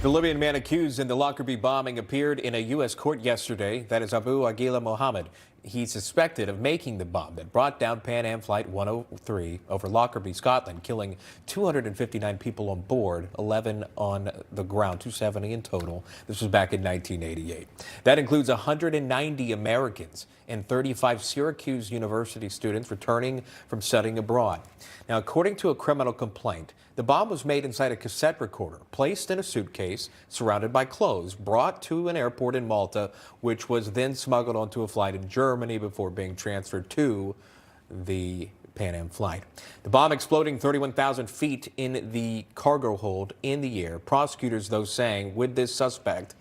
The Libyan man accused in the Lockerbie bombing appeared in a U.S. court yesterday. That is Abu Aguila Mohammed. He's suspected of making the bomb that brought down Pan Am Flight 103 over Lockerbie, Scotland, killing 259 people on board, 11 on the ground, 270 in total. This was back in 1988. That includes 190 Americans and 35 Syracuse University students returning from studying abroad. Now, according to a criminal complaint, the bomb was made inside a cassette recorder, placed in a suitcase, surrounded by clothes, brought to an airport in Malta, which was then smuggled onto a flight in Germany before being transferred to the Pan Am flight. The bomb exploding 31,000 feet in the cargo hold in the air. Prosecutors, though, saying with this suspect,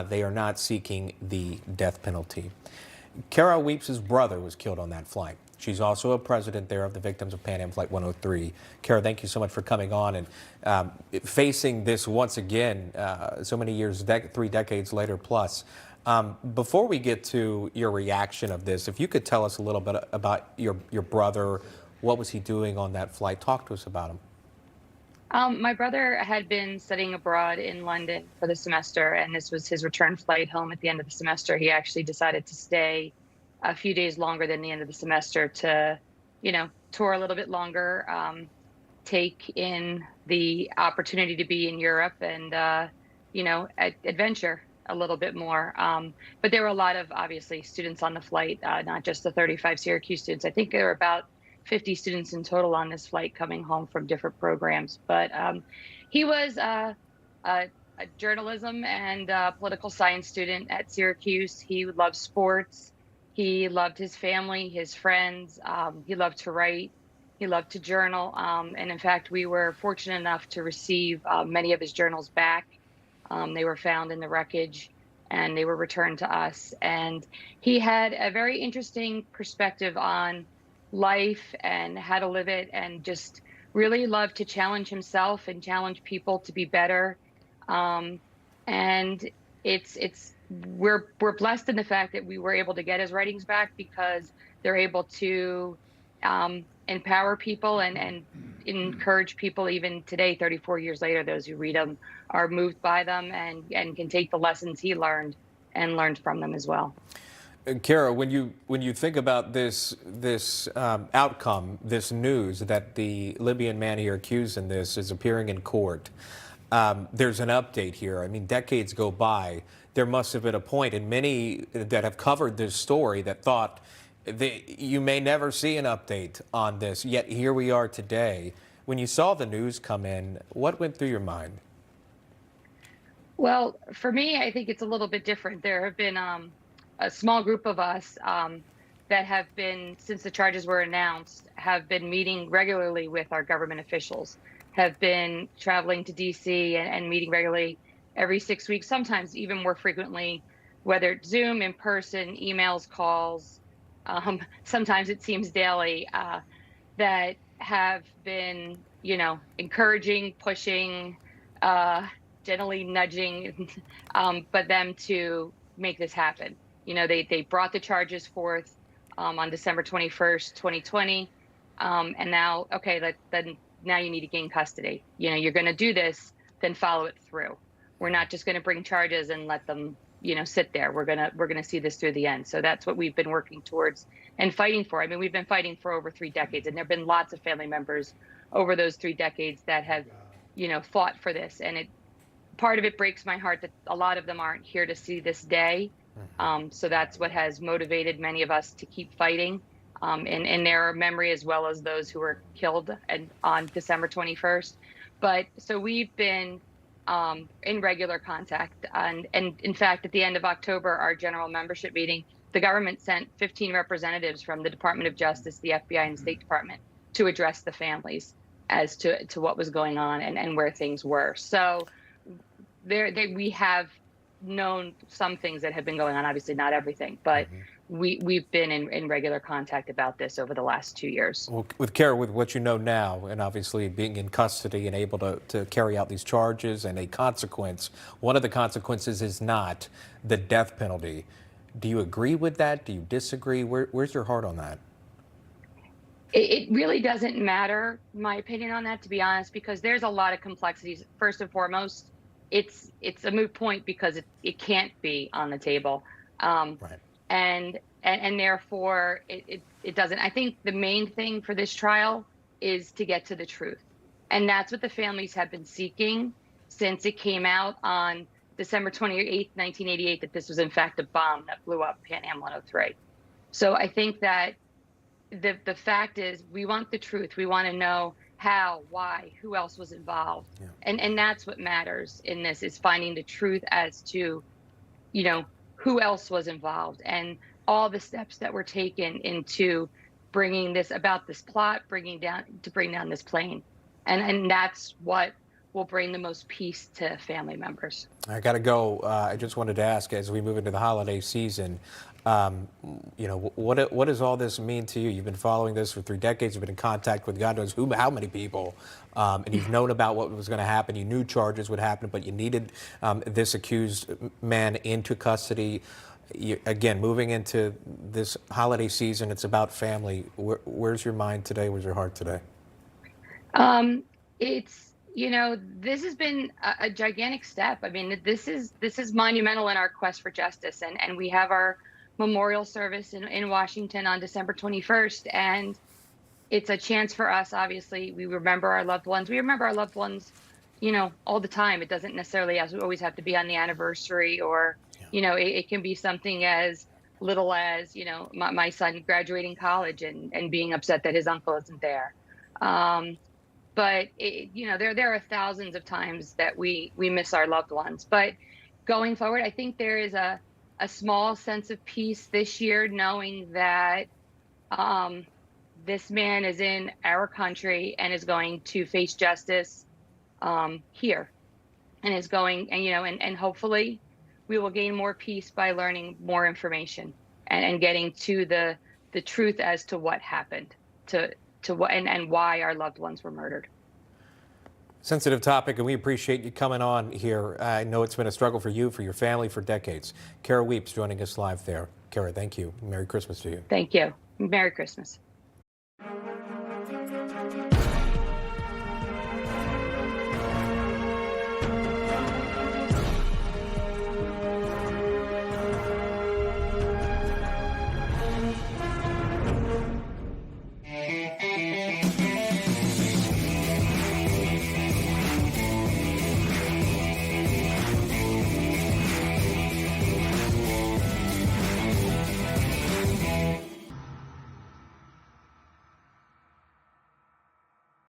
they are not seeking the death penalty. Kara Weipz' brother was killed on that flight. She's also a president there of the victims of Pan Am Flight 103. Kara, thank you so much for coming on and facing this once again, so many years, 3 decades later plus. Before we get to your reaction of this, if you could tell us a little bit about your brother, what was he doing on that flight? Talk to us about him. My brother had been studying abroad in London for the semester, and this was his return flight home at the end of the semester. He actually decided to stay a few days longer than the end of the semester to, tour a little bit longer, take in the opportunity to be in Europe and, adventure a little bit more. But there were a lot of, obviously, students on the flight, not just the 35 Syracuse students. I think there were about 50 students in total on this flight coming home from different programs. But he was a journalism and political science student at Syracuse. He loved sports. He loved his family, his friends. He loved to write. He loved to journal. And in fact, we were fortunate enough to receive many of his journals back. They were found in the wreckage and they were returned to us. And he had a very interesting perspective on life and how to live it, and just really loved to challenge himself and challenge people to be better. And we're blessed in the fact that we were able to get his writings back, because they're able to empower people and encourage people even today, 34 years later. Those who read them are moved by them and can take the lessons he learned and learned from them as well. Kara, when you think about this outcome, this news that the Libyan man here accused in this is appearing in court, there's an update here. I mean, decades go by. There must have been a point, and many that have covered this story that thought you may never see an update on this. Yet here we are today. When you saw the news come in, what went through your mind? Well, for me, I think it's a little bit different. There have been a small group of us that have been, since the charges were announced, have been meeting regularly with our government officials, have been traveling to DC and meeting regularly every 6 weeks, sometimes even more frequently, whether it's Zoom, in person, emails, calls, sometimes it seems daily, that have been, encouraging, pushing, gently nudging, but them to make this happen. They brought the charges forth on December 21st, 2020. And now, okay, then now you need to gain custody. You're going to do this, then follow it through. We're not just going to bring charges and let them, sit there. We're going to see this through the end. So that's what we've been working towards and fighting for. I mean, we've been fighting for over 3 decades, and there've been lots of family members over those 3 decades that have, fought for this. And part of it breaks my heart that a lot of them aren't here to see this day. So that's what has motivated many of us to keep fighting in their memory, as well as those who were killed on December 21st. But so we've been in regular contact. And in fact, at the end of October, our general membership meeting, the government sent 15 representatives from the Department of Justice, the FBI, and the State Department to address the families as to what was going on and where things were. So we have known some things that have been going on, obviously not everything, but we've been in regular contact about this over the last 2 years. Well, with Kara, with what you know now, and obviously being in custody and able to carry out these charges and a consequence, one of the consequences is not the death penalty. Do you agree with that? Do you disagree? Where's your heart on that? It really doesn't matter, my opinion on that, to be honest, because there's a lot of complexities. First and foremost, it's a moot point because it can't be on the table. Right. And therefore it doesn't. I think the main thing for this trial is to get to the truth. And that's what the families have been seeking since it came out on December 28th, 1988, that this was in fact a bomb that blew up Pan Am 103. So I think that the fact is we want the truth. We want to know how, why, who else was involved. Yeah. And that's what matters in this, is finding the truth as to, who else was involved and all the steps that were taken into bringing this about, this plot, bring down this plane. And that's what will bring the most peace to family members. I got to go. I just wanted to ask, as we move into the holiday season, what does all this mean to you? You've been following this for 3 decades. You've been in contact with God knows how many people, and you've known about what was going to happen. You knew charges would happen, but you needed this accused man into custody. Again, moving into this holiday season, it's about family. Where's your mind today? Where's your heart today? This has been a gigantic step. I mean, this is monumental in our quest for justice. And we have our memorial service in Washington on December 21st. And it's a chance for us. Obviously, we remember our loved ones. We remember our loved ones, all the time. It doesn't necessarily always have to be on the anniversary, or, it can be something as little as, my son graduating college and being upset that his uncle isn't there. But there are thousands of times that we miss our loved ones. But going forward, I think there is a small sense of peace this year, knowing that this man is in our country and is going to face justice here, and is going, and hopefully we will gain more peace by learning more information and getting to the truth as to what happened, to what and why our loved ones were murdered. Sensitive topic, and we appreciate you coming on here. I know it's been a struggle for you, for your family, for decades. Kara Weipz joining us live there. Kara, thank you. Merry Christmas to you. Thank you. Merry Christmas.